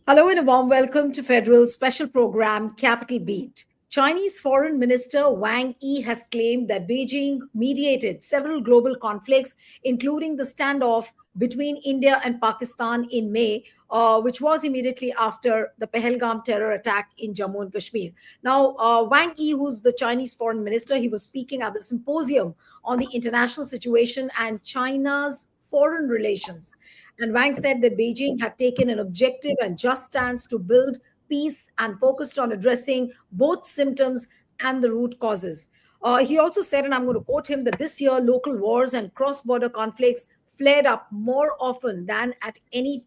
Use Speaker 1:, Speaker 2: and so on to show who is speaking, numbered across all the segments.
Speaker 1: Hello and a warm welcome to Federal Special Program Capital Beat. Chinese Foreign Minister Wang Yi has claimed that Beijing mediated several global conflicts, including the standoff between India and Pakistan in May, which was immediately after the Pahalgam terror attack in Jammu and Kashmir. Now, Wang Yi, who's the Chinese Foreign Minister, he was speaking at the symposium on the international situation and China's foreign relations. And Wang said that Beijing had taken an objective and just stance to build peace and focused on addressing both symptoms and the root causes. He also said, and I'm going to quote him, that this year local wars and cross border conflicts flared up more often than at any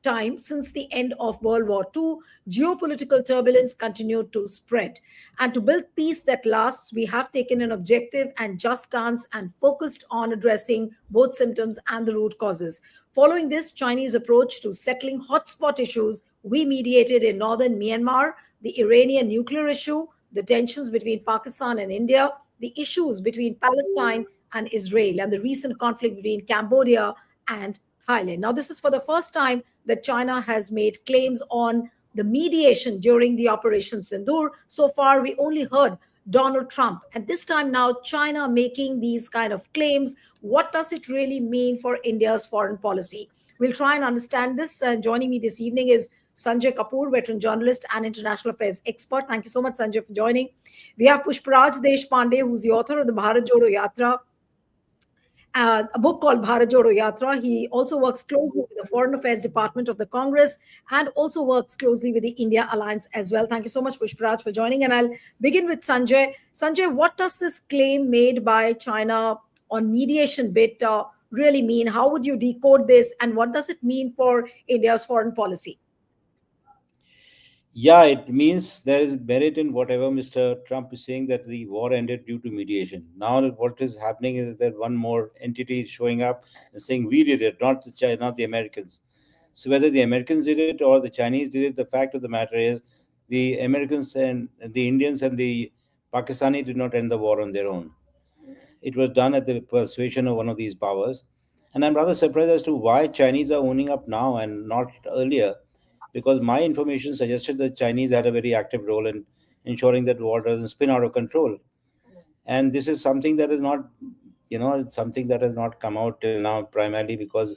Speaker 1: time since the end of World War II. Geopolitical turbulence continued to spread. And to build peace that lasts, we have taken an objective and just stance and focused on addressing both symptoms and the root causes. Following this Chinese approach to settling hotspot issues, we mediated in northern Myanmar, the Iranian nuclear issue, the tensions between Pakistan and India, the issues between Palestine and Israel, and the recent conflict between Cambodia and Thailand. Now, this is for the first time that China has made claims on the mediation during the Operation Sindoor. So far, we only heard Donald Trump. And this time now, China making these kind of claims. What does it really mean for India's foreign policy? We'll try and understand this. Joining me this evening is Sanjay Kapoor, veteran journalist and international affairs expert. Thank you so much, Sanjay, for joining. We have Pushparaj Deshpande, who's the author of the Bharat Jodo Yatra, a book called Bharat Jodo Yatra. He also works closely with the Foreign Affairs Department of the Congress and also works closely with the India Alliance as well. Thank you so much, Pushparaj, for joining. And I'll begin with Sanjay. Sanjay, what does this claim made by China on mediation bit really mean? How would you decode this? And what does it mean for India's foreign policy?
Speaker 2: Yeah, it means there is merit in whatever Mr. Trump is saying that the war ended due to mediation. Now, what is happening is that one more entity is showing up and saying we did it, not the China, not the Americans. So whether the Americans did it or the Chinese did it, the fact of the matter is the Americans and the Indians and the Pakistani did not end the war on their own. It was done at the persuasion of one of these powers. And I'm rather surprised as to why Chinese are owning up now and not earlier, because my information suggested that Chinese had a very active role in ensuring that war doesn't spin out of control. And this is something that is not, it's something that has not come out till now, primarily because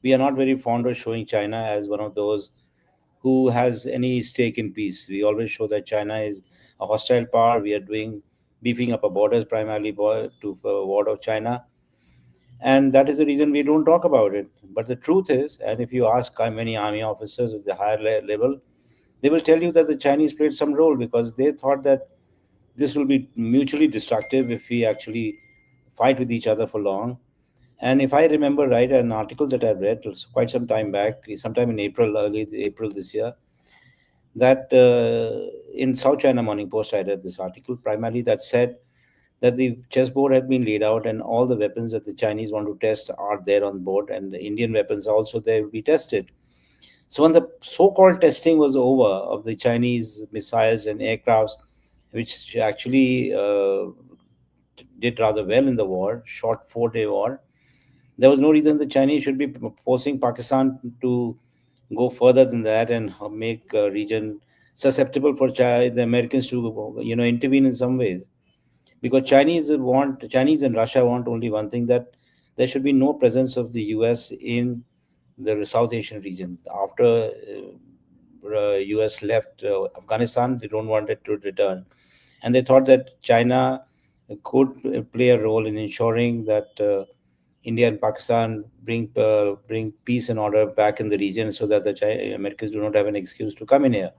Speaker 2: we are not very fond of showing China as one of those who has any stake in peace. We always show that China is a hostile power. We are doing beefing up our borders primarily to ward of China, and that is the reason we don't talk about it. But the truth is, and if you ask many army officers at the higher level, they will tell you that the Chinese played some role because they thought that this will be mutually destructive if we actually fight with each other for long. And if I remember right, an article that I read quite some time back, sometime in April, early April this year, that in South China Morning Post, I read this article primarily that said that the chessboard had been laid out and all the weapons that the Chinese want to test are there on board, and the Indian weapons also there will be tested. So when the so-called testing was over of the Chinese missiles and aircrafts, which actually did rather well in the war, short 4-day war, there was no reason the Chinese should be forcing Pakistan to go further than that and make a region susceptible for the Americans to, intervene in some ways. Because Chinese and Russia want only one thing, that there should be no presence of the US in the South Asian region. After US left Afghanistan, they don't want it to return, and they thought that China could play a role in ensuring that India and Pakistan bring peace and order back in the region, so that the Americans do not have an excuse to come in here.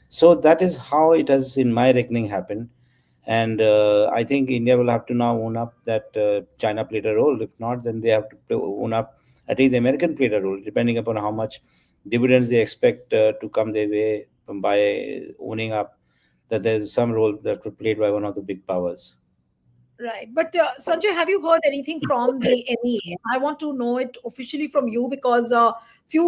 Speaker 2: So that is how it has, in my reckoning, happened. And I think India will have to now own up that China played a role. If not, then they have to own up. At least the American played a role, depending upon how much dividends they expect to come their way by owning up that there is some role that was played by one of the big powers.
Speaker 1: Right. But Sanjay, have you heard anything from the MEA? I want to know it officially from you because few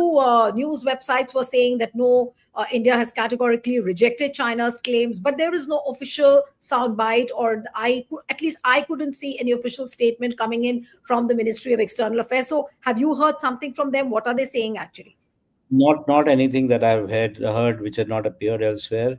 Speaker 1: news websites were saying that no, India has categorically rejected China's claims, but there is no official soundbite, or at least I couldn't see any official statement coming in from the Ministry of External Affairs. So have you heard something from them? What are they saying actually?
Speaker 2: Not anything that I've heard which had not appeared elsewhere.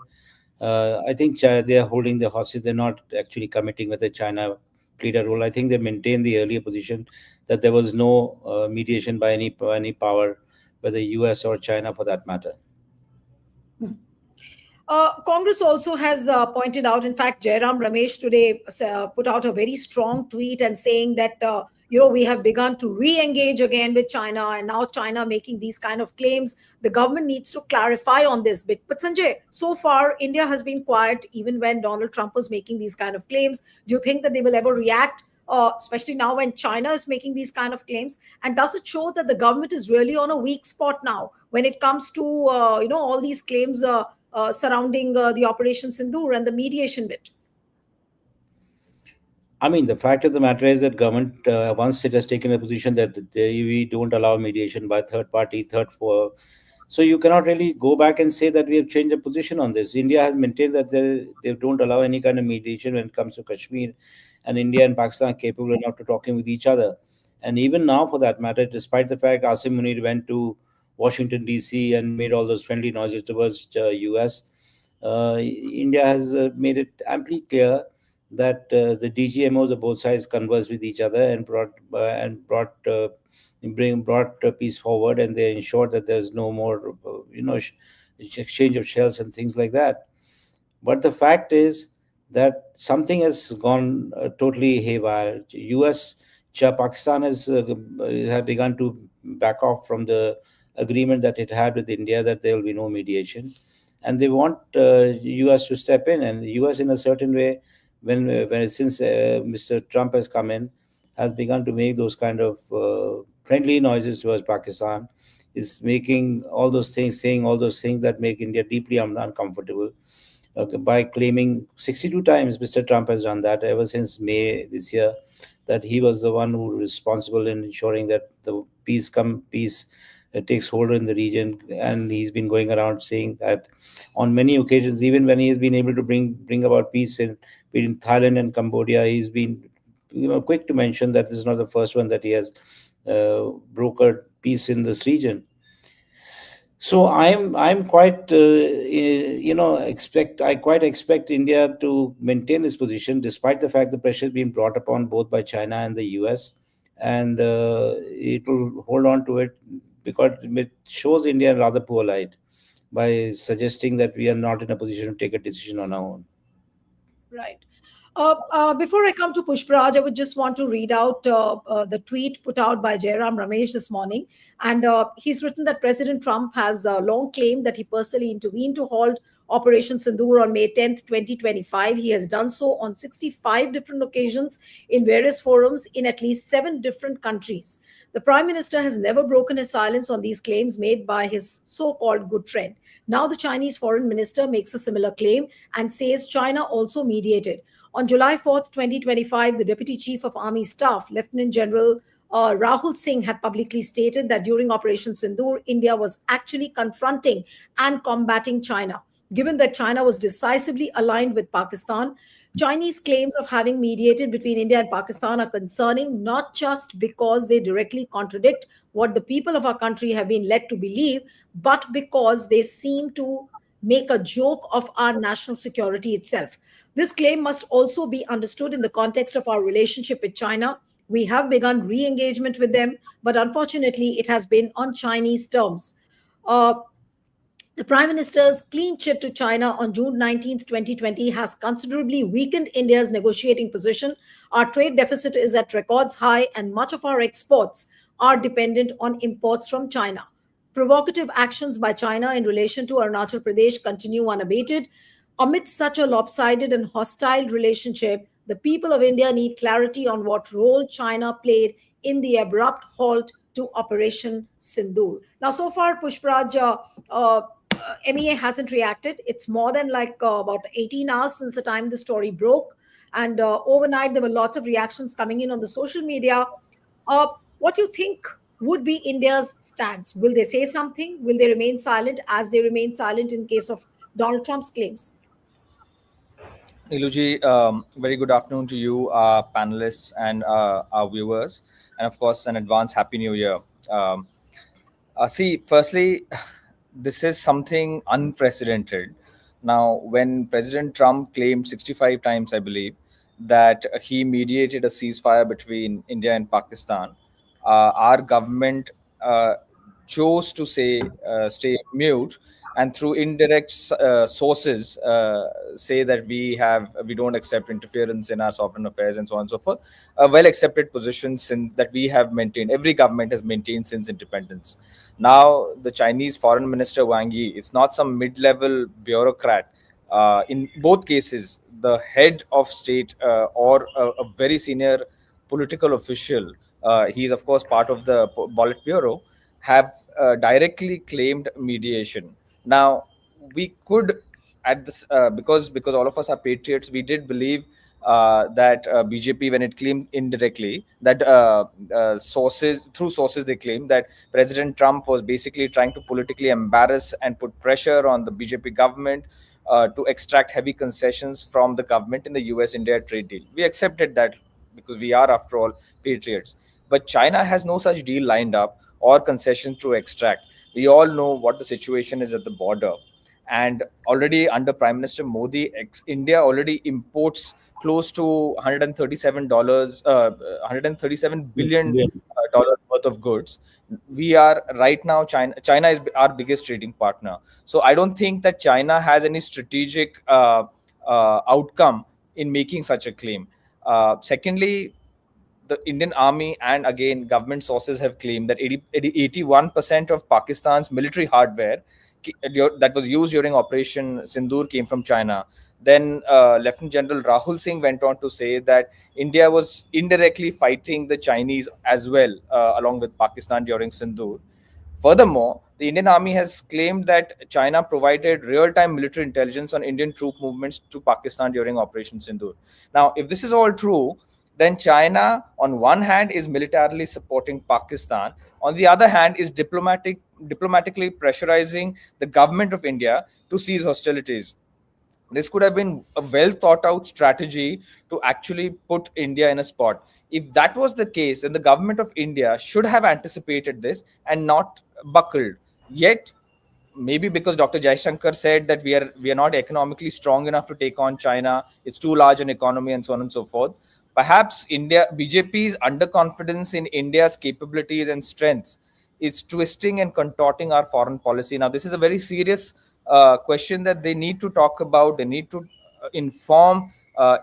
Speaker 2: I think they are holding the hostage. They're not actually committing whether China played a role. I think they maintain the earlier position that there was no mediation by any power, whether US or China for that matter.
Speaker 1: Congress also has pointed out, in fact, Jairam Ramesh today put out a very strong tweet and saying that, we have begun to re-engage again with China, and now China making these kind of claims. The government needs to clarify on this bit. But Sanjay, so far, India has been quiet even when Donald Trump was making these kind of claims. Do you think that they will ever react? Especially now when China is making these kind of claims, and does it show that the government is really on a weak spot now when it comes to all these claims surrounding the Operation Sindoor and the mediation bit?
Speaker 2: I mean, the fact of the matter is that government, once it has taken a position that we don't allow mediation by third party, so you cannot really go back and say that we have changed the position on this. India has maintained that they don't allow any kind of mediation when it comes to Kashmir, and India and Pakistan are capable enough to talking with each other. And even now, for that matter, despite the fact Asim Munir went to Washington D.C. and made all those friendly noises towards US, India has made it amply clear that the DGMOs of both sides conversed with each other and brought peace forward, and they ensured that there's no more exchange of shells and things like that. But the fact is that something has gone totally haywire. Pakistan have begun to back off from the agreement that it had with India that there will be no mediation, and they want US to step in. And US, in a certain way, when since Mr. Trump has come in, has begun to make those kind of friendly noises towards Pakistan, is making all those things, saying all those things that make India deeply uncomfortable. By claiming 62 times, Mr. Trump has done that ever since May this year, that he was the one who was responsible in ensuring that the peace takes hold in the region. And he's been going around saying that on many occasions, even when he has been able to bring about peace between Thailand and Cambodia, he's been quick to mention that this is not the first one that he has brokered peace in this region. So I'm quite I quite expect India to maintain its position despite the fact the pressure has been brought upon both by China and the US, and it will hold on to it because it shows India in rather poor light by suggesting that we are not in a position to take a decision on our own.
Speaker 1: Right. Before I come to Pushparaj, I would just want to read out the tweet put out by Jairam Ramesh this morning. And he's written that President Trump has long claimed that he personally intervened to halt Operation Sindoor on May 10th, 2025. He has done so on 65 different occasions in various forums in at least 7 different countries. The Prime Minister has never broken his silence on these claims made by his so called good friend. Now, the Chinese Foreign Minister makes a similar claim and says China also mediated. On July 4th, 2025, the Deputy Chief of Army Staff, Lieutenant General Rahul Singh, had publicly stated that during Operation Sindoor, India was actually confronting and combating China. Given that China was decisively aligned with Pakistan, Chinese claims of having mediated between India and Pakistan are concerning, not just because they directly contradict what the people of our country have been led to believe, but because they seem to make a joke of our national security itself. This claim must also be understood in the context of our relationship with China. We have begun re engagement with them, but unfortunately, it has been on Chinese terms. Uh, the Prime Minister's clean chit to China on June 19th, 2020 has considerably weakened India's negotiating position. Our trade deficit is at records high, and much of our exports are dependent on imports from China. Provocative actions by China in relation to Arunachal Pradesh continue unabated. Amidst such a lopsided and hostile relationship, the people of India need clarity on what role China played in the abrupt halt to Operation Sindoor. Now, so far, Pushpraj, MEA hasn't reacted. It's more than like about 18 hours since the time the story broke. And overnight, there were lots of reactions coming in on the social media. What do you think would be India's stance? Will they say something? Will they remain silent as they remain silent in case of Donald Trump's claims?
Speaker 3: Iluji, very good afternoon to you, panelists, and our viewers, and of course, an advance Happy New Year. Um, See, firstly, this is something unprecedented. Now, when President Trump claimed 65 times, I believe, that he mediated a ceasefire between India and Pakistan, our government uh, chose to stay mute, and through indirect sources say that we don't accept interference in our sovereign affairs and so on and so forth. A well accepted position that we have maintained, every government has maintained since independence. Now, the Chinese foreign minister Wang Yi, it's not some mid-level bureaucrat. In both cases, the head of state or a very senior political official, he is of course part of the Politburo, have directly claimed mediation. Now, we could at this because all of us are patriots, we did believe that BJP, when it claimed indirectly that sources they claimed that President Trump was basically trying to politically embarrass and put pressure on the BJP government to extract heavy concessions from the government in the US-India trade deal. We accepted that because we are, after all, patriots. But China has no such deal lined up or concessions to extract. We all know what the situation is at the border. And already under Prime Minister Modi, India already imports close to $137 billion
Speaker 2: Yeah.
Speaker 3: dollars worth of goods. We are right now, China is our biggest trading partner. So I don't think that China has any strategic outcome in making such a claim. Secondly, the Indian army and again government sources have claimed that 81% of Pakistan's military hardware that was used during Operation Sindoor came from China. Then Lieutenant General Rahul Singh went on to say that India was indirectly fighting the Chinese as well, along with Pakistan during Sindoor. Furthermore, the Indian Army has claimed that China provided real time military intelligence on Indian troop movements to Pakistan during Operation Sindoor. Now, if this is all true, then China, on one hand, is militarily supporting Pakistan, on the other hand, is diplomatically pressurizing the government of India to cease hostilities. This could have been a well thought out strategy to actually put India in a spot. If that was the case, then the government of India should have anticipated this and not buckled. Yet, maybe because Dr. Jaishankar said that we are not economically strong enough to take on China, it's too large an economy, and so on and so forth. Perhaps BJP's underconfidence in India's capabilities and strengths is twisting and contorting our foreign policy. Now, this is a very serious question that they need to talk about. They need to inform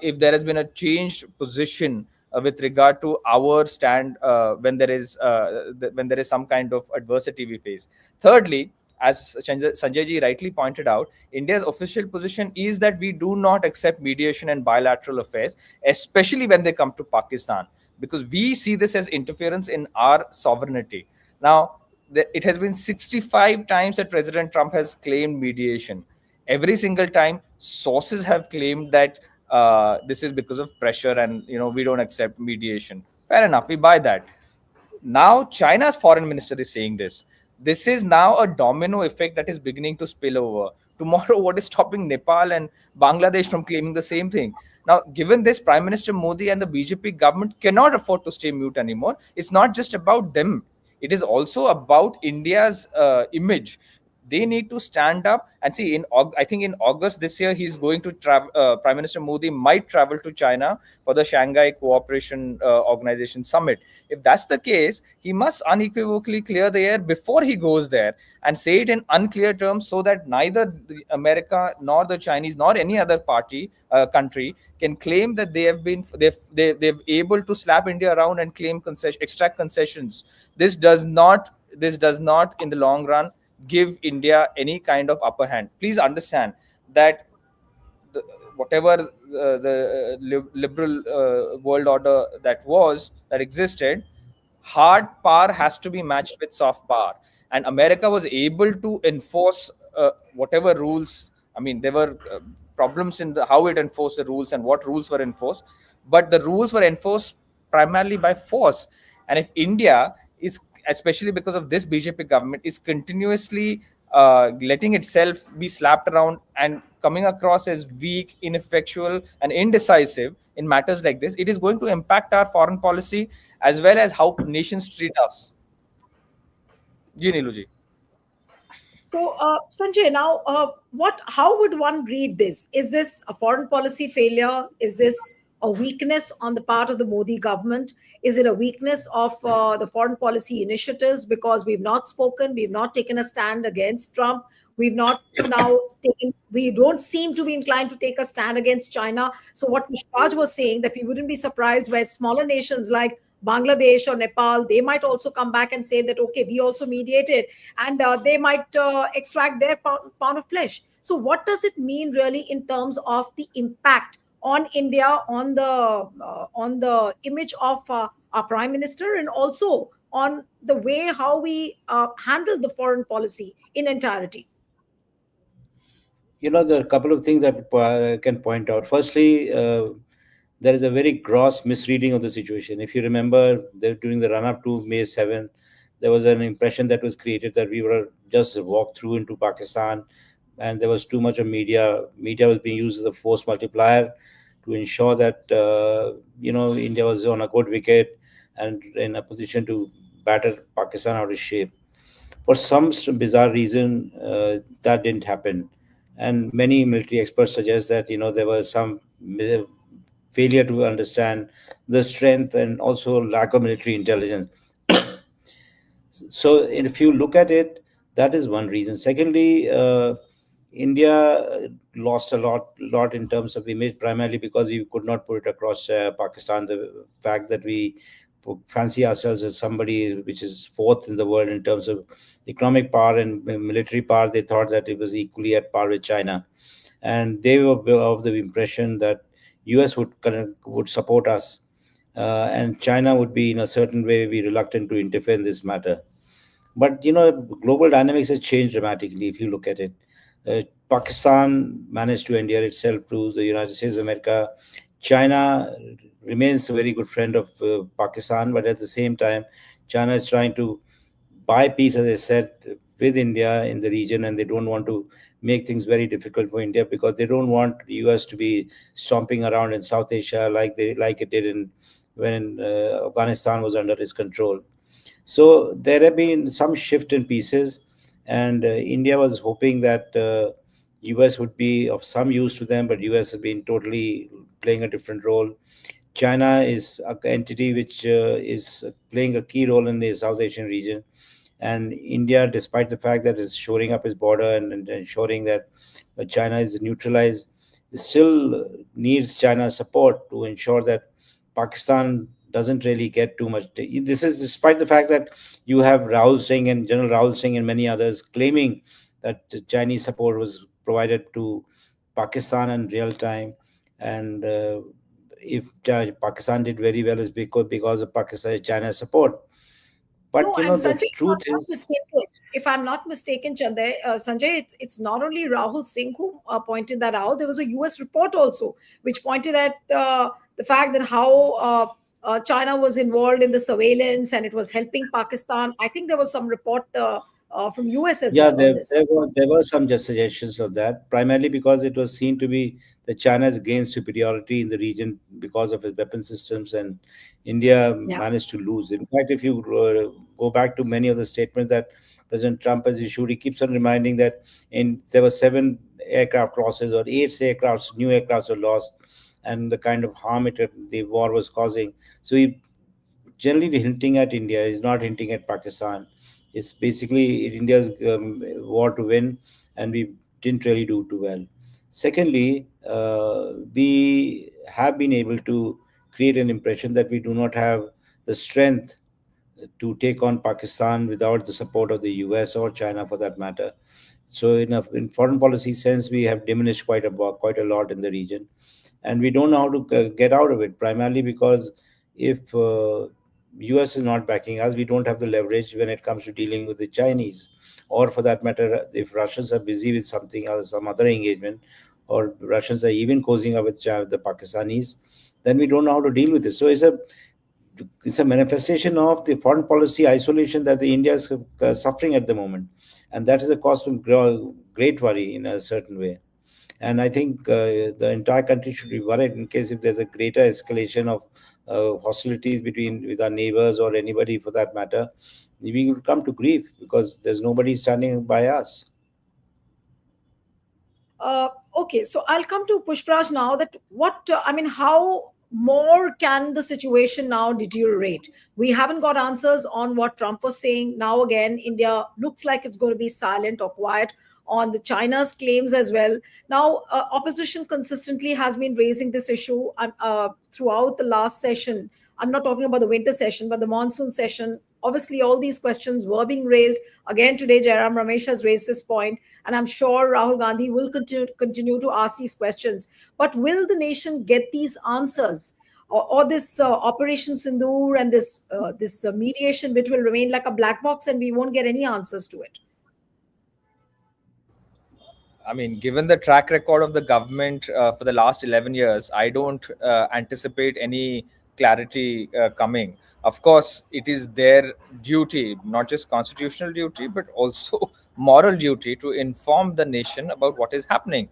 Speaker 3: if there has been a changed position with regard to our stand when there is some kind of adversity we face. Thirdly, as Sanjay ji rightly pointed out, India's official position is that we do not accept mediation and bilateral affairs, especially when they come to Pakistan, because we see this as interference in our sovereignty. Now, it has been 65 times that President Trump has claimed mediation. Every single time, sources have claimed that this is because of pressure, and we don't accept mediation. Fair enough, we buy that. Now China's foreign minister is saying this is now a domino effect that is beginning to spill over. Tomorrow, what is stopping Nepal and Bangladesh from claiming the same thing? Now, given this, Prime Minister Modi and the BJP government cannot afford to stay mute anymore. It's not just about them, it is also about India's image. They need to stand up and see. I think in August this year, he's going to travel. Prime Minister Modi might travel to China for the Shanghai Cooperation Organization Summit. If that's the case, he must unequivocally clear the air before he goes there and say it in unclear terms, so that neither America nor the Chinese nor any other country can claim that they've able to slap India around and claim extract concessions. This does not in the long run give India any kind of upper hand. Please understand that whatever the liberal world order that existed, hard power has to be matched with soft power, and America was able to enforce whatever rules. I mean, there were problems in how it enforced the rules and what rules were enforced, but the rules were enforced primarily by force. And if India is, especially because of this BJP government, is continuously letting itself be slapped around and coming across as weak, ineffectual, and indecisive in matters like this, it is going to impact our foreign policy as well as how nations treat us. Ji Neelu ji.
Speaker 1: So, Sanjay, now, how would one read this? Is this a foreign policy failure? Is this a weakness on the part of the Modi government? Is it a weakness of the foreign policy initiatives because we've not spoken, we've not taken a stand against Trump, we've not now taken, we don't seem to be inclined to take a stand against China. So, what Pushpaj was saying, that we wouldn't be surprised where smaller nations like Bangladesh or Nepal, they might also come back and say that, okay, we also mediated, and they might extract their pound of flesh. So, what does it mean really in terms of the impact on India, on the image of our prime minister, and also on the way how we handle the foreign policy in entirety?
Speaker 2: There are a couple of things that I can point out. Firstly, there is a very gross misreading of the situation. If you remember, during the run-up to May 7th, there was an impression that was created that we were just walked through into Pakistan, and there was too much of media. Media was being used as a force multiplier to ensure that India was on a good wicket and in a position to batter Pakistan out of shape. For some bizarre reason, that didn't happen, and many military experts suggest that there was some failure to understand the strength and also lack of military intelligence. So if you look at it, that is one reason. Secondly, India lost a lot in terms of image, primarily because we could not put it across Pakistan. The fact that we fancy ourselves as somebody which is fourth in the world in terms of economic power and military power, they thought that it was equally at par with China, and they were of the impression that US would support us, and China would be in a certain way be reluctant to interfere in this matter. But global dynamics has changed dramatically if you look at it. Pakistan managed to endear itself to the United States of America. China remains a very good friend of Pakistan, but at the same time, China is trying to buy peace, as I said, with India in the region, and they don't want to make things very difficult for India because they don't want the US to be stomping around in South Asia like it did when Afghanistan was under its control. So there have been some shift in pieces, and India was hoping that US would be of some use to them, but US has been totally playing a different role. China is an entity which is playing a key role in the South Asian region, and India, despite the fact that it's shoring up its border and ensuring that China is neutralized, still needs China's support to ensure that Pakistan doesn't really get too much. This is despite the fact that you have Rahul Singh and General Rahul Singh and many others claiming that the Chinese support was provided to Pakistan in real time, and if Pakistan did very well, is because of Pakistan China's support. But
Speaker 1: No, and
Speaker 2: the
Speaker 1: Sanjay,
Speaker 2: truth is,
Speaker 1: if I'm not mistaken, Sanjay, it's not only Rahul Singh who pointed that out. There was a US report also which pointed at the fact that how China was involved in the surveillance and it was helping Pakistan. I think there was some report from US as
Speaker 2: yeah,
Speaker 1: well on
Speaker 2: there
Speaker 1: this.
Speaker 2: were some just suggestions of that, primarily because it was seen to be that China's gained superiority in the region because of its weapon systems, and India
Speaker 1: Yeah.
Speaker 2: managed to lose. In fact, if you go back to many of the statements that President Trump has issued, he keeps on reminding that there were 7 aircraft losses or 8 new aircrafts were lost, and the kind of harm the war was causing. So he generally hinting at India. He's not hinting at Pakistan. It's basically India's war to win, and we didn't really do too well. Secondly, we have been able to create an impression that we do not have the strength to take on Pakistan without the support of the US or China, for that matter. So, in foreign policy sense, we have diminished quite a lot in the region, and we don't know how to get out of it. Primarily because if US is not backing us, we don't have the leverage when it comes to dealing with the Chinese, or for that matter, if Russians are busy with something else, some other engagement, or Russians are even causing up with the Pakistanis, then we don't know how to deal with it. So it's a manifestation of the foreign policy isolation that the India is suffering at the moment, and that is a cause for great worry in a certain way. And I think the entire country should be worried in case if there's a greater escalation of hostilities with our neighbors or anybody for that matter. we will come to grief because there's nobody standing by us.
Speaker 1: Okay, so I'll come to Pushpraj now. That what I mean, how more can the situation now deteriorate? We haven't got answers on what Trump was saying. Now again, India looks like it's going to be silent or quiet on the China's claims as well. Now, opposition consistently has been raising this issue throughout the last session. I'm not talking about the winter session, but the monsoon session. Obviously, all these questions were being raised. Again, today, Jairam Ramesh has raised this point, and I'm sure Rahul Gandhi will continue to ask these questions. But will the nation get these answers? Or this Operation Sindoor and this mediation bit will remain like a black box and we won't get any answers to it?
Speaker 3: I mean, given the track record of the government for the last 11 years, I don't anticipate any clarity coming. Of course, it is their duty, not just constitutional duty, but also moral duty to inform the nation about what is happening.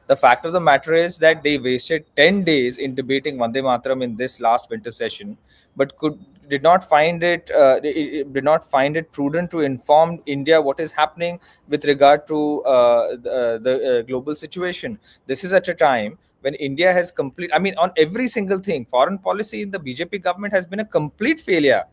Speaker 3: The fact of the matter is that they wasted 10 days in debating Vande Mataram in this last winter session, but did not find it prudent to inform India what is happening with regard to the global situation. This is at a time when India has on every single thing, foreign policy in the BJP government has been a complete failure.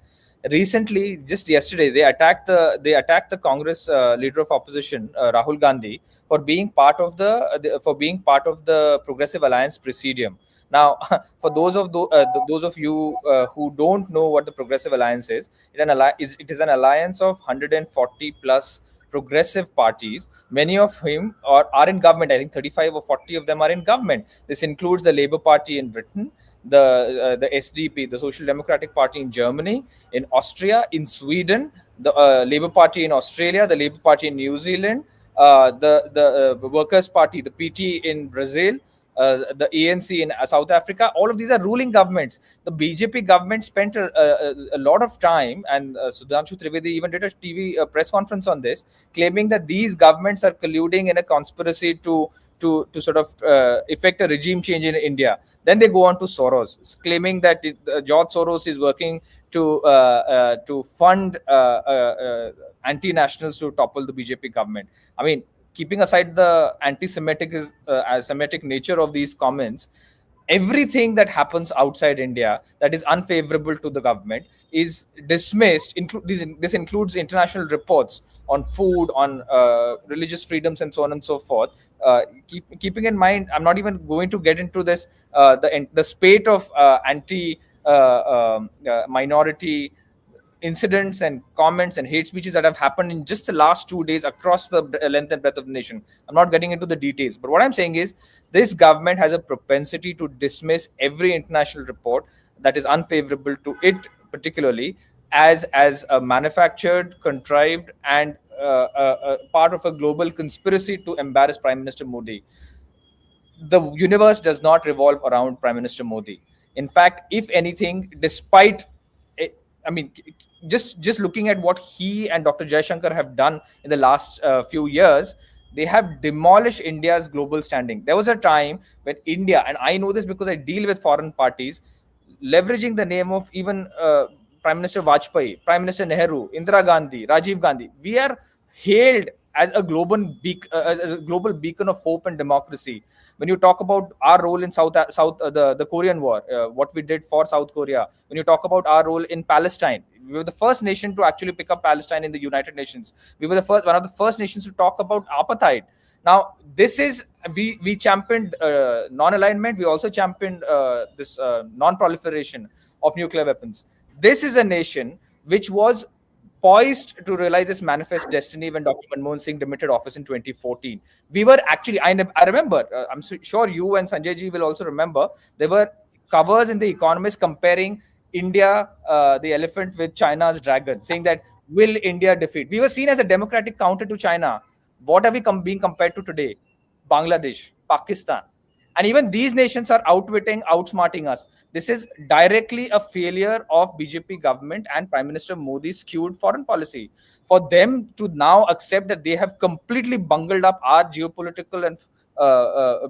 Speaker 3: Recently, just yesterday, they attacked the Congress leader of opposition, Rahul Gandhi, for being part of the Progressive Alliance Presidium. Now, for those of you who don't know what the Progressive Alliance is, it is an alliance of 140 plus progressive parties, many of whom are in government. I think 35 or 40 of them are in government. This includes the Labour Party in Britain, the SDP, the Social Democratic Party in Germany, in Austria, in Sweden, the Labour Party in Australia, the Labour Party in New Zealand, the Workers' Party, the PT in Brazil, the ANC in South Africa. All of these are ruling governments. The BJP government spent a lot of time, and Sudhanshu Trivedi even did a TV press conference on this, claiming that these governments are colluding in a conspiracy to sort of effect a regime change in India. Then they go on to Soros, claiming that George Soros is working to fund anti-nationals to topple the BJP government. I mean, keeping aside the Semitic nature of these comments, everything that happens outside India that is unfavorable to the government is dismissed. This includes international reports on food, on religious freedoms, and so on and so forth. Keeping in mind, I'm not even going to get into this, the spate of minority incidents and comments and hate speeches that have happened in just the last 2 days across the length and breadth of the nation. I'm not getting into the details, but what I'm saying is this government has a propensity to dismiss every international report that is unfavorable to it, particularly as a manufactured, contrived, and part of a global conspiracy to embarrass Prime Minister Modi. The universe does not revolve around Prime Minister Modi. In fact, if anything, despite just looking at what he and Dr. Jaishankar have done in the last few years, they have demolished India's global standing. There was a time when India, and I know this because I deal with foreign parties, leveraging the name of even Prime Minister Vajpayee, Prime Minister Nehru, Indira Gandhi, Rajiv Gandhi, we are hailed as a global beacon of hope and democracy. When you talk about our role in the Korean War, what we did for South Korea, when you talk about our role in Palestine, we were the first nation to actually pick up Palestine in the United Nations. We were one of the first nations to talk about apartheid. Now, this is we championed non-alignment. We also championed this non-proliferation of nuclear weapons. This is a nation which was poised to realize its manifest destiny when Dr. Manmohan Singh demitted office in 2014. We were actually, I remember, I'm sure you and Sanjay ji will also remember, there were covers in The Economist comparing India, the elephant, with China's dragon, saying that, will India defeat? We were seen as a democratic counter to China. What are we being compared to today? Bangladesh, Pakistan. And even these nations are outsmarting us. This is directly a failure of BJP government and Prime Minister Modi's skewed foreign policy. For them to now accept that they have completely bungled up our geopolitical and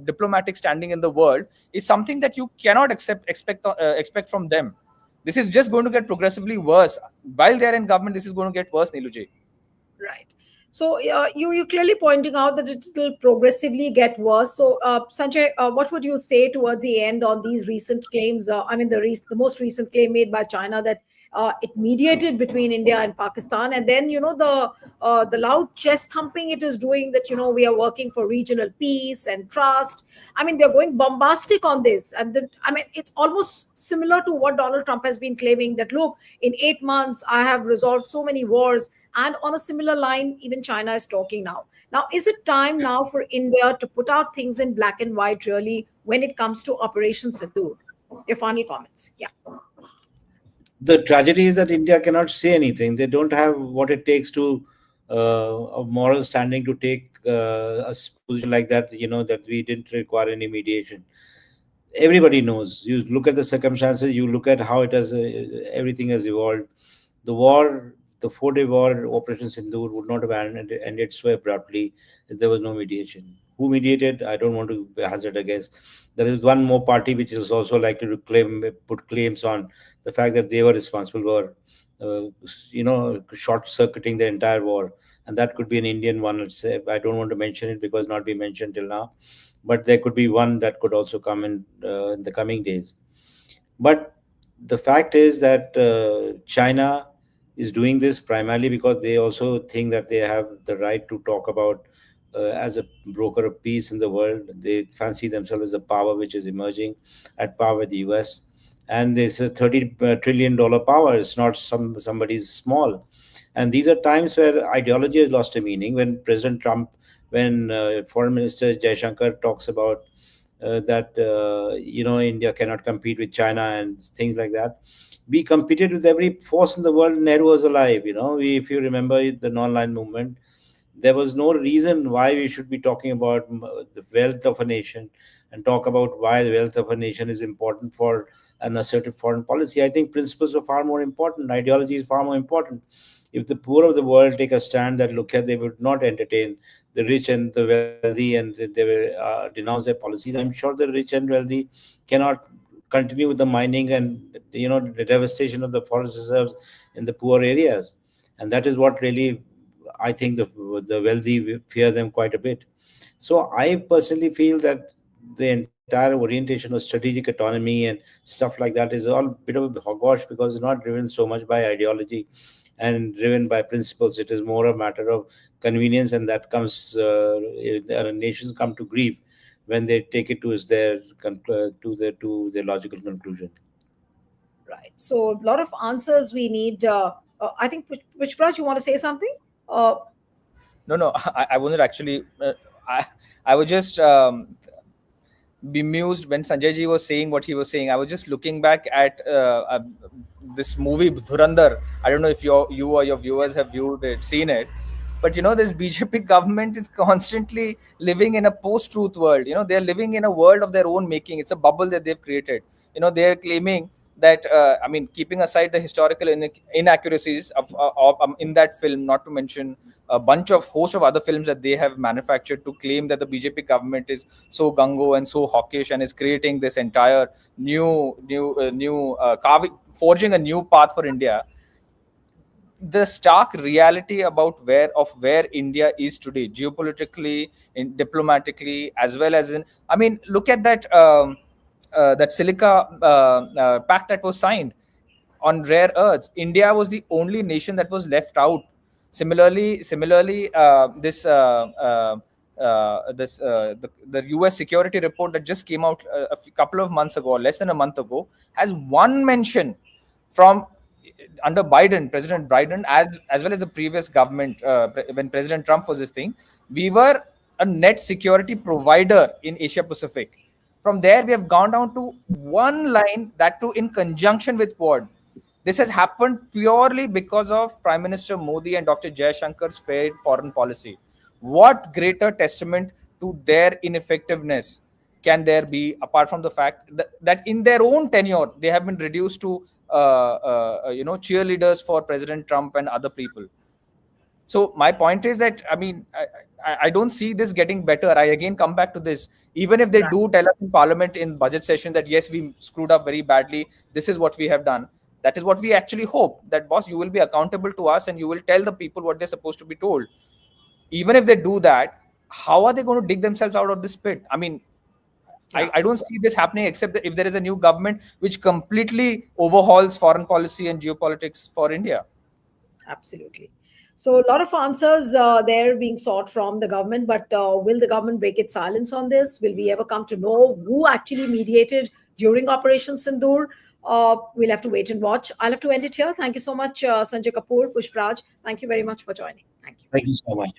Speaker 3: diplomatic standing in the world is something that you cannot expect from them. This is just going to get progressively worse. While they're in government, this is going to get worse, Niluji.
Speaker 1: Right. So you clearly pointing out that it will progressively get worse. So Sanjay, what would you say towards the end on these recent claims? I mean, the most recent claim made by China that it mediated between India and Pakistan, and then the loud chest thumping it is doing that we are working for regional peace and trust. I mean, they're going bombastic on this, and then I mean it's almost similar to what Donald Trump has been claiming that look, in 8 months I have resolved so many wars. And on a similar line, even China is talking now. Now, is it time now for India to put out things in black and white, really, when it comes to Operation Sindoor? Your final comments. Yeah.
Speaker 2: The tragedy is that India cannot say anything. They don't have what it takes to a moral standing to take a position like that. That we didn't require any mediation. Everybody knows. You look at the circumstances. You look at how it has everything has evolved. The war, the 4-day war, Operation Sindoor, would not have ended so abruptly if there was no mediation. Who mediated? I don't want to hazard a guess. There is one more party which is also likely to put claims on the fact that they were responsible for, short circuiting the entire war, and that could be an Indian one. I don't want to mention it because not been mentioned till now, but there could be one that could also come in the coming days. But the fact is that China is doing this primarily because they also think that they have the right to talk about as a broker of peace in the world. They fancy themselves as a power which is emerging at par with the US. And this is a $30 trillion power. It's not somebody's small. And these are times where ideology has lost a meaning. When President Trump, when Foreign Minister Jaishankar talks about that India cannot compete with China and things like that. We competed with every force in the world. Nehru was alive. If you remember the non-line movement, there was no reason why we should be talking about the wealth of a nation and talk about why the wealth of a nation is important for an assertive foreign policy. I think principles are far more important. Ideology is far more important. If the poor of the world take a stand that look at, they would not entertain the rich and the wealthy, and they will denounce their policies. I'm sure the rich and wealthy cannot continue with the mining and the devastation of the forest reserves in the poor areas, and that is what really I think the wealthy fear them quite a bit. So I personally feel that the entire orientation of strategic autonomy and stuff like that is all a bit of a hogwash because it's not driven so much by ideology and driven by principles. It is more a matter of convenience, and that comes nations come to grief when they take it to their logical conclusion.
Speaker 1: Right. So, a lot of answers we need. I think, which Praj, you want to say something?
Speaker 3: No, I wasn't actually. I was just bemused when Sanjay ji was saying what he was saying. I was just looking back at this movie Dhurandhar. I don't know if you or your viewers have seen it, but this BJP government is constantly living in a post-truth world. They're living in a world of their own making. It's a bubble that they've created. They're claiming that keeping aside the historical inaccuracies of in that film, not to mention a host of other films that they have manufactured to claim that the BJP government is so gung-ho and so hawkish and is creating this entire forging a new path for India. The stark reality about where India is today, geopolitically, diplomatically, as well as look at that that Silica pact that was signed on rare earths. India was the only nation that was left out. Similarly, the US security report that just came out couple of months ago, less than a month ago, has one mention from under President Biden, as well as the previous government, when President Trump was this thing. We were a net security provider in Asia Pacific. From there, we have gone down to one line, that too in conjunction with Quad. This has happened purely because of Prime Minister Modi and Dr. Jaishankar's failed foreign policy. What greater testament to their ineffectiveness can there be, apart from the fact that in their own tenure, they have been reduced to cheerleaders for President Trump and other people. So my point is that, I don't see this getting better. I again come back to this. Even if they do tell us in Parliament in budget session that, yes, we screwed up very badly, this is what we have done. That is what we actually hope, that boss, you will be accountable to us and you will tell the people what they're supposed to be told. Even if they do that, how are they going to dig themselves out of this pit? I mean, I don't see this happening except if there is a new government which completely overhauls foreign policy and geopolitics for India.
Speaker 1: Absolutely. So a lot of answers there being sought from the government, but will the government break its silence on this? Will we ever come to know who actually mediated during Operation Sindoor? We'll have to wait and watch. I'll have to end it here. Thank you so much, Sanjay Kapoor, Pushpraj. Thank you very much for joining. Thank you.
Speaker 2: Thank you so much.